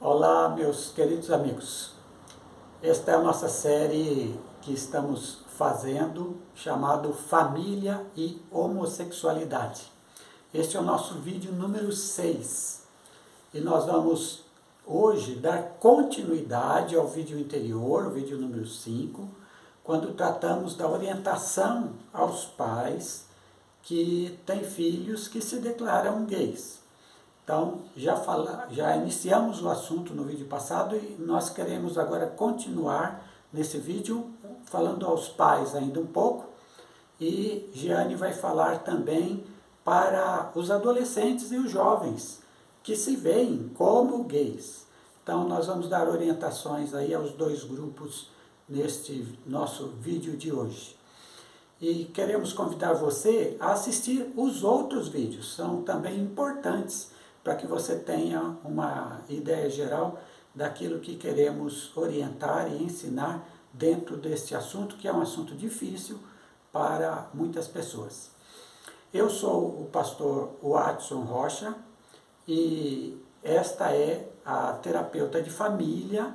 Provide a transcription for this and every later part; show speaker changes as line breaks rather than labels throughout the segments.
Olá, meus queridos amigos. Esta é a nossa série que estamos fazendo, chamado Família e Homossexualidade. Este é o nosso vídeo número 6. E nós vamos hoje dar continuidade ao vídeo anterior, o vídeo número 5, quando tratamos da orientação aos pais que têm filhos que se declaram gays. Então, já iniciamos o assunto no vídeo passado e nós queremos agora continuar nesse vídeo falando aos pais ainda um pouco, e Giane vai falar também para os adolescentes e os jovens que se veem como gays. Então, nós vamos dar orientações aí aos dois grupos neste nosso vídeo de hoje. E queremos convidar você a assistir os outros vídeos, são também importantes para que você tenha uma ideia geral daquilo que queremos orientar e ensinar dentro deste assunto, que é um assunto difícil para muitas pessoas. Eu sou o pastor Watson Rocha e esta é a terapeuta de família,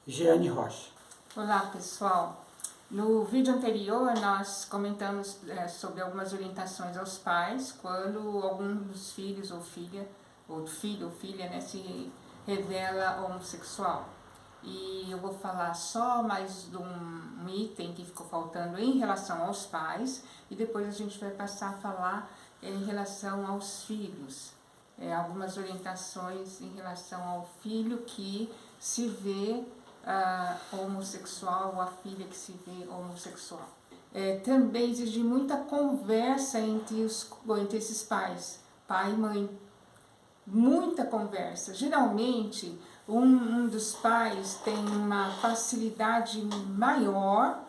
Giane Rocha.
Olá, pessoal. No vídeo anterior nós comentamos sobre algumas orientações aos pais quando algum dos filhos ou filho ou filha, né, se revela homossexual. E eu vou falar só mais de um item que ficou faltando em relação aos pais, e depois a gente vai passar a falar em relação aos filhos. Algumas orientações em relação ao filho que se vê homossexual, ou a filha que se vê homossexual. Também exige muita conversa entre esses pais, pai e mãe. Muita conversa. Geralmente, um dos pais tem uma facilidade maior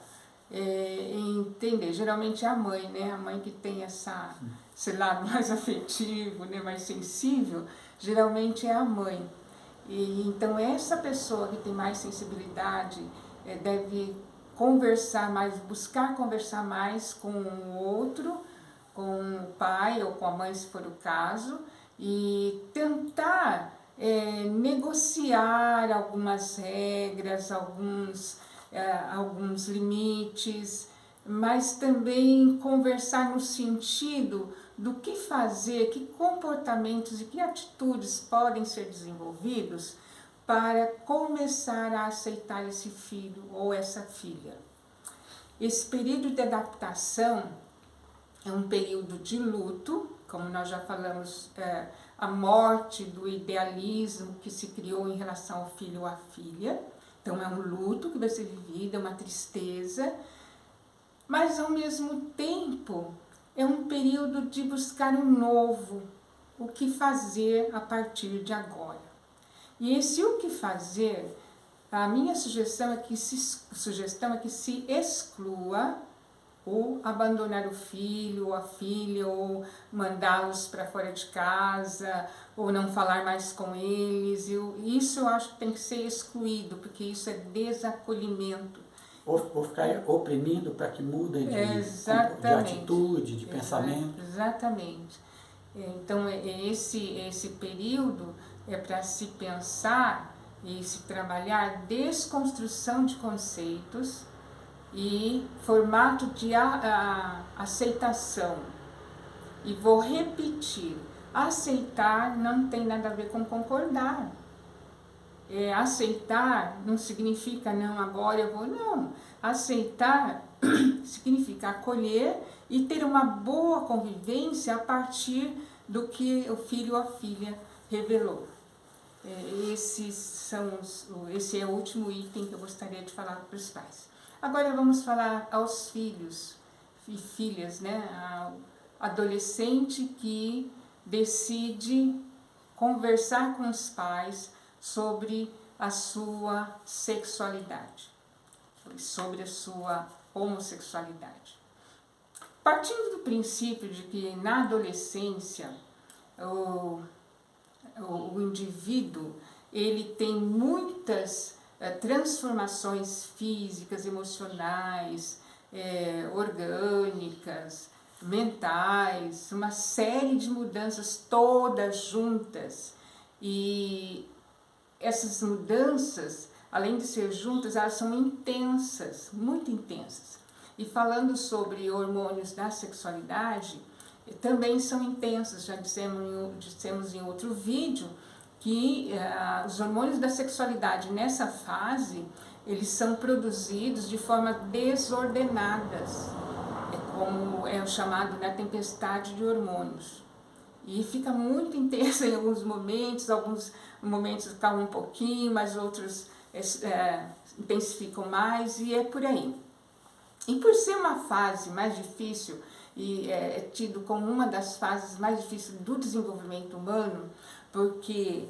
em entender. Geralmente é a mãe, né? A mãe que tem esse lado mais afetivo, né? Mais sensível, geralmente é a mãe. E então essa pessoa que tem mais sensibilidade deve conversar mais, buscar conversar mais com o outro, com o pai ou com a mãe, se for o caso, e tentar negociar algumas regras, alguns limites, mas também conversar no sentido do que fazer, que comportamentos e que atitudes podem ser desenvolvidos para começar a aceitar esse filho ou essa filha. Esse período de adaptação é um período de luto, como nós já falamos, a morte do idealismo que se criou em relação ao filho ou à filha. Então é um luto que vai ser vivido, é uma tristeza, mas ao mesmo tempo é um período de buscar um novo, o que fazer a partir de agora. E esse o que fazer, a minha sugestão é que se exclua ou abandonar o filho ou a filha, ou mandá-los para fora de casa, ou não falar mais com eles. Isso eu acho que tem que ser excluído, porque isso é desacolhimento.
Ou ficar oprimindo para que mudem de atitude, de pensamento.
Exatamente. Então, esse período é para se pensar e se trabalhar desconstrução de conceitos e formato de aceitação. E vou repetir, aceitar não tem nada a ver com concordar. Aceitar não significa não, agora eu vou, não. Aceitar significa acolher e ter uma boa convivência a partir do que o filho ou a filha revelou. Esse é o último item que eu gostaria de falar para os pais. Agora vamos falar aos filhos e filhas, né? Ao adolescente que decide conversar com os pais sobre a sua sexualidade, sobre a sua homossexualidade. Partindo do princípio de que na adolescência o indivíduo ele tem muitas transformações físicas, emocionais, orgânicas, mentais, uma série de mudanças todas juntas, e essas mudanças, além de ser juntas, elas são intensas, muito intensas. E falando sobre hormônios da sexualidade, também são intensas. Já dissemos em outro vídeo que os hormônios da sexualidade nessa fase, eles são produzidos de forma desordenadas. É como é o chamado da tempestade de hormônios. E fica muito intensa em alguns momentos calma um pouquinho, mas outros intensificam mais, e é por aí. E por ser uma fase mais difícil, e é tido como uma das fases mais difíceis do desenvolvimento humano, porque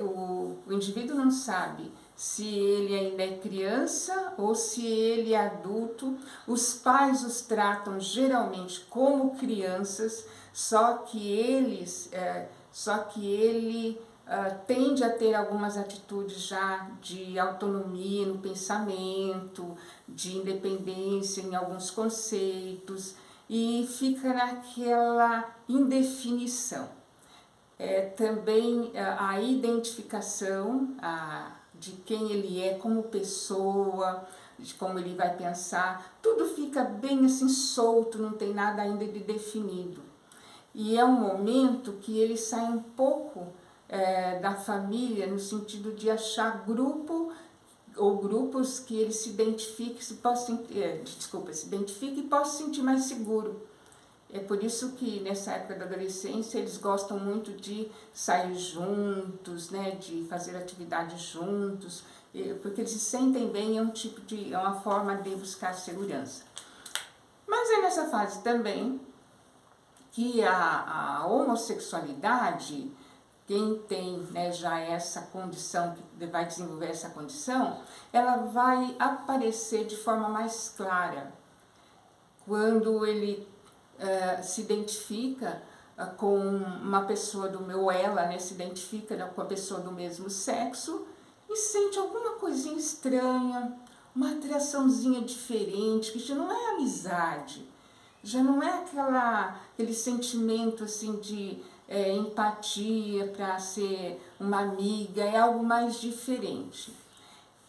o indivíduo não sabe se ele ainda é criança ou se ele é adulto. Os pais os tratam geralmente como crianças, só que ele tende a ter algumas atitudes já de autonomia no pensamento, de independência em alguns conceitos, e fica naquela indefinição. Também a identificação de quem ele é como pessoa, de como ele vai pensar, tudo fica bem assim solto, não tem nada ainda de definido. E é um momento que ele sai um pouco da família, no sentido de achar grupo ou grupos que ele se identifique, se identifique e possa se sentir mais seguro. É por isso que nessa época da adolescência eles gostam muito de sair juntos, né, de fazer atividades juntos, porque eles se sentem bem, é uma forma de buscar segurança. Mas é nessa fase também que a homossexualidade, quem tem, né, já essa condição, que vai desenvolver essa condição, ela vai aparecer de forma mais clara quando ele se identifica com uma pessoa ela, né, se identifica com a pessoa do mesmo sexo e sente alguma coisinha estranha, uma atraçãozinha diferente, que já não é amizade, já não é aquele sentimento assim de empatia para ser uma amiga, é algo mais diferente.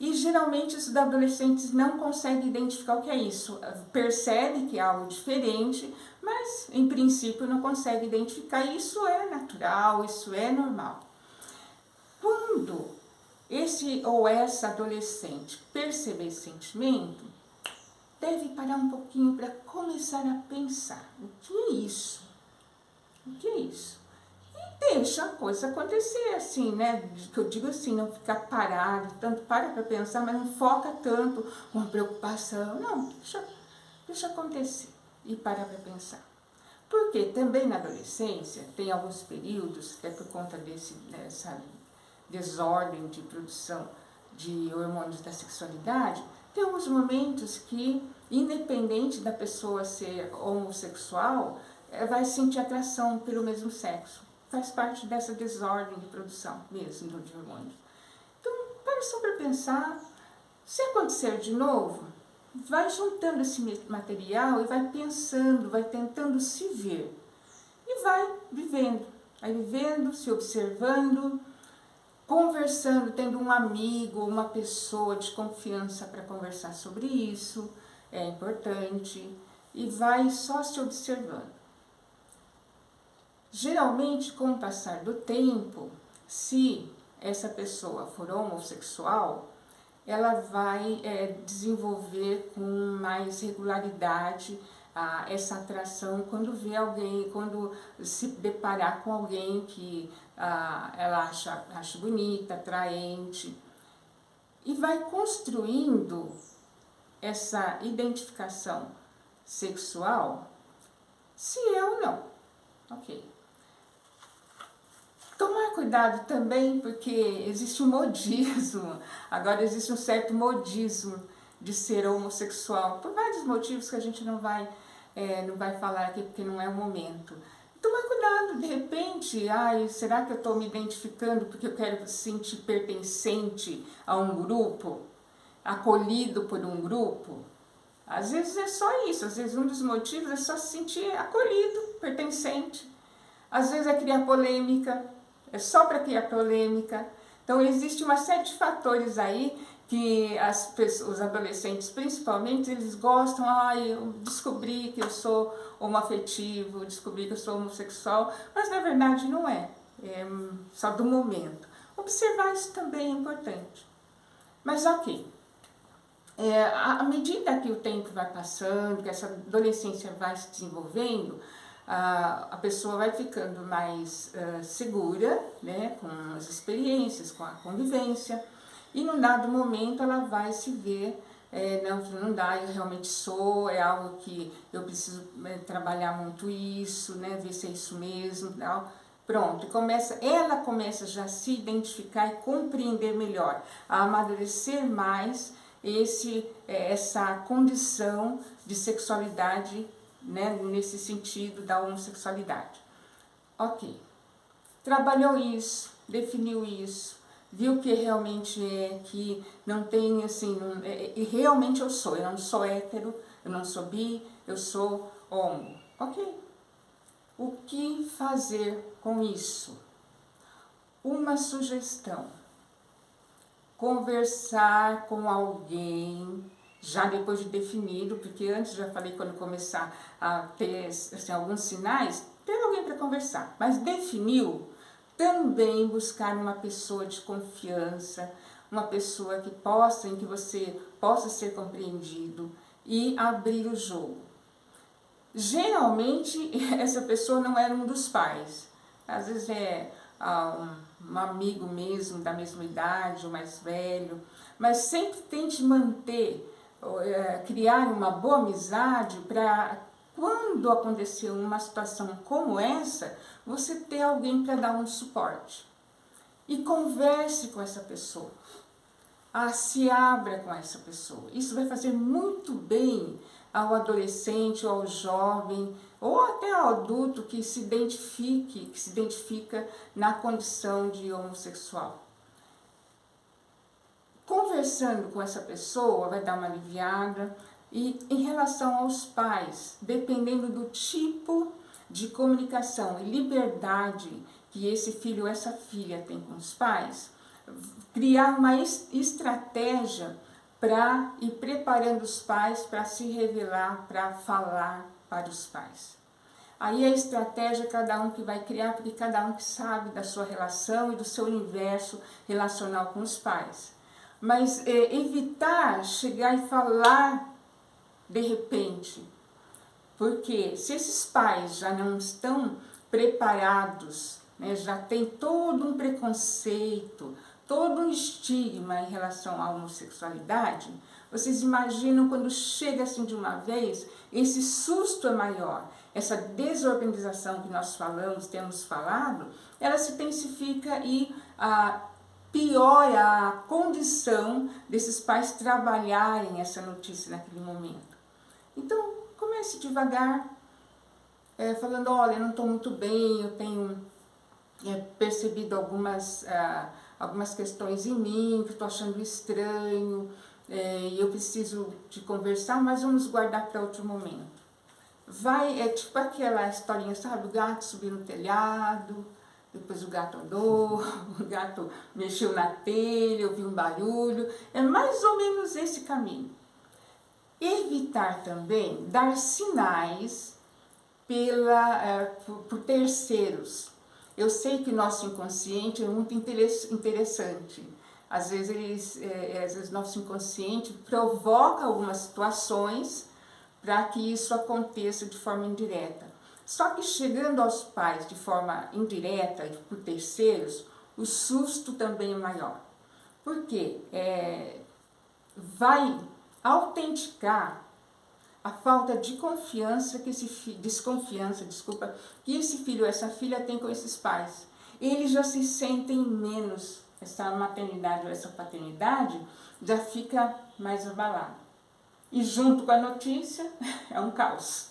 E geralmente os adolescentes não conseguem identificar o que é isso, percebe que é algo diferente, mas em princípio não consegue identificar. Isso é natural, isso é normal. Quando esse ou essa adolescente perceber esse sentimento, deve parar um pouquinho para começar a pensar: o que é isso? O que é isso? E deixa a coisa acontecer, assim, né? Que eu digo assim, não ficar parado, tanto para pensar, mas não foca tanto com a preocupação. Não, deixa acontecer e para pensar. Porque também na adolescência tem alguns períodos, até por conta dessa desordem de produção de hormônios da sexualidade, tem alguns momentos que, independente da pessoa ser homossexual, vai sentir atração pelo mesmo sexo. Faz parte dessa desordem de produção mesmo de hormônios. Então, para só para pensar, se acontecer de novo, vai juntando esse material e vai pensando, vai tentando se ver. E vai vivendo, se observando, conversando, tendo um amigo, uma pessoa de confiança para conversar sobre isso, é importante, e vai só se observando. Geralmente, com o passar do tempo, se essa pessoa for homossexual, ela vai desenvolver com mais regularidade essa atração quando vê alguém, quando se deparar com alguém que ela acha bonita, atraente, e vai construindo essa identificação sexual, se é ou não. Ok. Tomar cuidado também, porque existe um modismo, agora existe um certo modismo de ser homossexual, por vários motivos que a gente não vai falar aqui, porque não é o momento. Tomar cuidado, de repente, será que eu estou me identificando porque eu quero se sentir pertencente a um grupo, acolhido por um grupo? Às vezes é só isso, às vezes um dos motivos é só se sentir acolhido, pertencente. Às vezes é criar polêmica, é só para criar polêmica. Então, existe uma série de fatores aí que os adolescentes, principalmente, eles gostam, eu descobri que eu sou homoafetivo, descobri que eu sou homossexual, mas na verdade não é, é só do momento. Observar isso também é importante. Mas ok, à medida que o tempo vai passando, que essa adolescência vai se desenvolvendo, a pessoa vai ficando mais segura, né, com as experiências, com a convivência, e num dado momento ela vai se ver, não dá, eu realmente sou, é algo que eu preciso trabalhar muito isso, né, ver se é isso mesmo, tal. Pronto, ela começa já a se identificar e compreender melhor, a amadurecer mais essa condição de sexualidade, né, nesse sentido da homossexualidade. Ok, trabalhou isso, definiu isso, viu que realmente que não tem assim, realmente eu não sou hétero, eu não sou bi, eu sou homo. Ok, o que fazer com isso? Uma sugestão: conversar com alguém, já depois de definido, porque antes já falei, quando começar a ter assim, alguns sinais, ter alguém para conversar, mas definiu, também buscar uma pessoa de confiança, uma pessoa em que você possa ser compreendido e abrir o jogo. Geralmente, essa pessoa não era um dos pais, às vezes é um amigo mesmo, da mesma idade, ou mais velho, mas sempre tente manter, criar uma boa amizade para quando acontecer uma situação como essa, você ter alguém para dar um suporte. E converse com essa pessoa, se abra com essa pessoa. Isso vai fazer muito bem ao adolescente, ou ao jovem, ou até ao adulto que se identifica na condição de homossexual. Conversando com essa pessoa vai dar uma aliviada. E em relação aos pais, dependendo do tipo de comunicação e liberdade que esse filho ou essa filha tem com os pais, criar uma estratégia para ir preparando os pais para se revelar, para falar para os pais. Aí a estratégia cada um que vai criar, porque cada um que sabe da sua relação e do seu universo relacional com os pais. Mas evitar chegar e falar de repente, porque se esses pais já não estão preparados, né, já tem todo um preconceito, todo um estigma em relação à homossexualidade, vocês imaginam quando chega assim de uma vez, esse susto é maior, essa desorganização que nós temos falado, ela se intensifica e piora a condição desses pais trabalharem essa notícia naquele momento. Então, comece devagar, falando, olha, eu não estou muito bem, eu tenho percebido algumas questões em mim, que estou achando estranho, e eu preciso de conversar, mas vamos guardar para outro momento. É tipo aquela historinha, sabe, o gato subiu no telhado, depois o gato andou, o gato mexeu na telha, ouviu um barulho, é mais ou menos esse caminho. Evitar também dar sinais por terceiros. Eu sei que o nosso inconsciente é muito interessante. Às vezes nosso inconsciente provoca algumas situações para que isso aconteça de forma indireta. Só que chegando aos pais de forma indireta, por terceiros, o susto também é maior. Por quê? Vai autenticar a falta de desconfiança que esse filho ou essa filha tem com esses pais. Eles já se sentem menos, essa maternidade ou essa paternidade já fica mais abalada. E junto com a notícia, é um caos.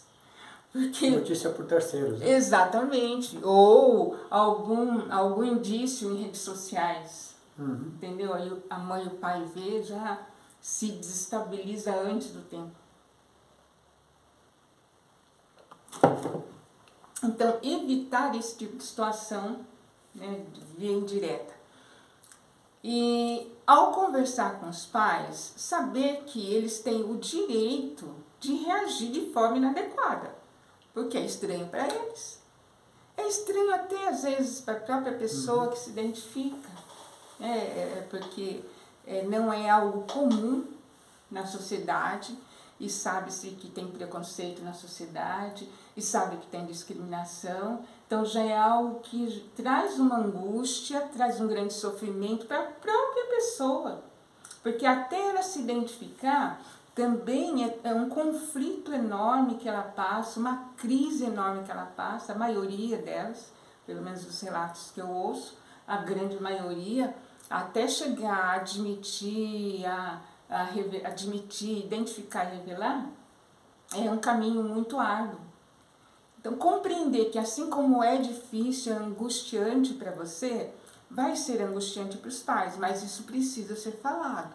Porque, notícia por terceiros. Né?
Exatamente. Ou algum indício em redes sociais. Entendeu? Aí a mãe e o pai vê, já se desestabiliza antes do tempo. Então, evitar esse tipo de situação, né, via indireta. E ao conversar com os pais, saber que eles têm o direito de reagir de forma inadequada, porque é estranho para eles. É estranho até às vezes para a própria pessoa que se identifica, porque não é algo comum na sociedade, e sabe-se que tem preconceito na sociedade, e sabe que tem discriminação, então já é algo que traz uma angústia, traz um grande sofrimento para a própria pessoa, porque até ela se identificar também é um conflito enorme que ela passa, uma crise enorme que ela passa, a maioria delas, pelo menos os relatos que eu ouço, a grande maioria, até chegar a admitir, admitir, identificar e revelar, é um caminho muito árduo. Então, compreender que assim como é difícil, é angustiante para você, vai ser angustiante para os pais, mas isso precisa ser falado.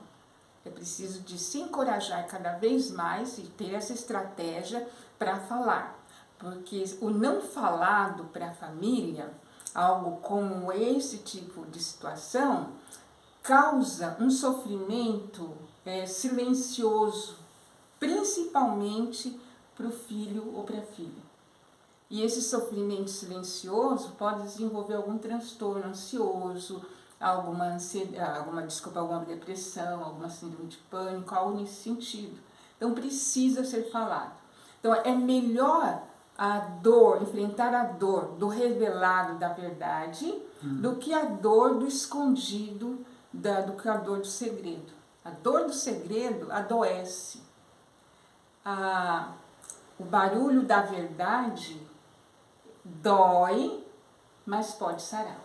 É preciso de se encorajar cada vez mais e ter essa estratégia para falar. Porque o não falado para a família, algo como esse tipo de situação, causa um sofrimento silencioso, principalmente para o filho ou para a filha. E esse sofrimento silencioso pode desenvolver algum transtorno ansioso, alguma depressão, alguma síndrome de pânico, algo nesse sentido. Então precisa ser falado. Então é melhor a dor, enfrentar a dor do revelado da verdade, do que a dor do escondido, do que a dor do segredo. A dor do segredo adoece. O barulho da verdade dói, mas pode sarar.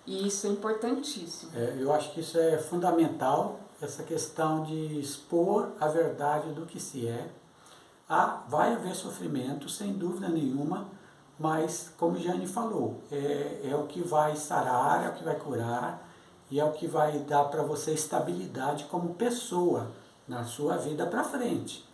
E isso é importantíssimo.
Eu acho que isso é fundamental, essa questão de expor a verdade do que se é. Vai haver sofrimento, sem dúvida nenhuma, mas, como Jane falou, é o que vai sarar, é o que vai curar, e é o que vai dar para você estabilidade como pessoa na sua vida para frente.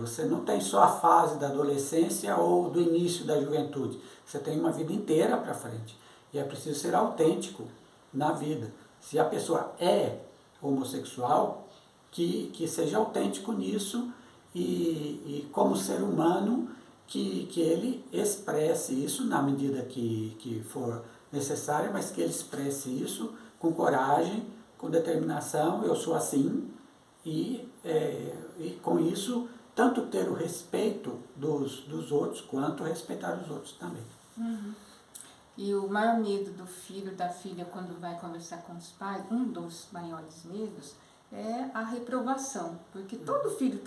Você não tem só a fase da adolescência ou do início da juventude, você tem uma vida inteira para frente. E é preciso ser autêntico na vida. Se a pessoa é homossexual, que seja autêntico nisso e como ser humano, que ele expresse isso na medida que for necessária, mas que ele expresse isso com coragem, com determinação. Eu sou assim, e com isso, tanto ter o respeito dos outros, quanto respeitar os outros também.
E o maior medo do filho, da filha, quando vai conversar com os pais, um dos maiores medos, é a reprovação. Porque todo filho,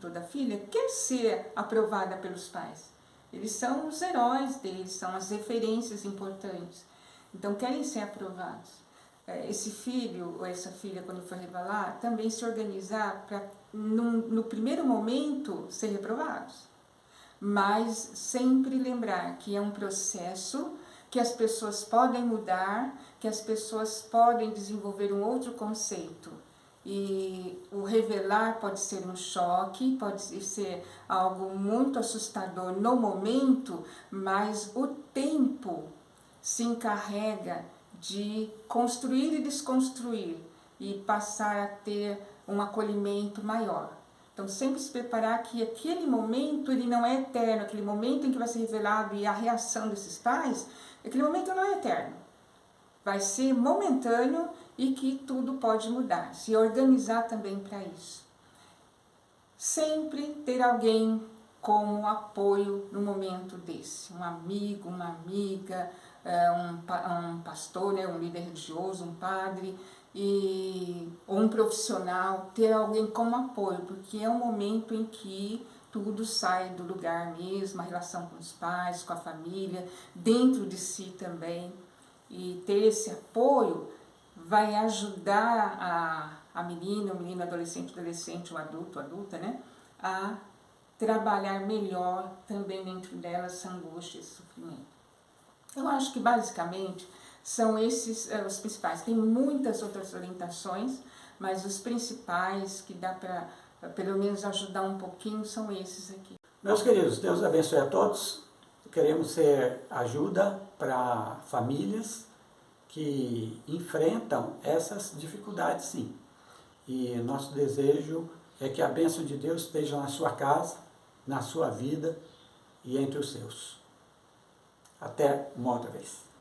toda filha quer ser aprovada pelos pais. Eles são os heróis deles, são as referências importantes. Então, querem ser aprovados. Esse filho ou essa filha, quando for revelar, também se organizar para, no primeiro momento, ser reprovados. Mas sempre lembrar que é um processo, que as pessoas podem mudar, que as pessoas podem desenvolver um outro conceito. E o revelar pode ser um choque, pode ser algo muito assustador no momento, mas o tempo se encarrega de construir e desconstruir e passar a ter um acolhimento maior. Então, sempre se preparar que aquele momento ele não é eterno, aquele momento em que vai ser revelado e a reação desses pais, aquele momento não é eterno. Vai ser momentâneo e que tudo pode mudar. Se organizar também para isso. Sempre ter alguém como apoio no momento desse. Um amigo, uma amiga, um pastor, um líder religioso, um padre, ou um profissional, ter alguém como apoio, porque é um momento em que tudo sai do lugar mesmo, a relação com os pais, com a família, dentro de si também. E ter esse apoio vai ajudar a menina, o menino, adolescente, o adulto, adulta, a trabalhar melhor também dentro dela essa angústia, esse sofrimento. Eu acho que basicamente são esses os principais. Tem muitas outras orientações, mas os principais que dá para pelo menos ajudar um pouquinho são esses aqui.
Meus queridos, Deus abençoe a todos. Queremos ser ajuda para famílias que enfrentam essas dificuldades, sim. E nosso desejo é que a bênção de Deus esteja na sua casa, na sua vida e entre os seus. Até uma outra vez.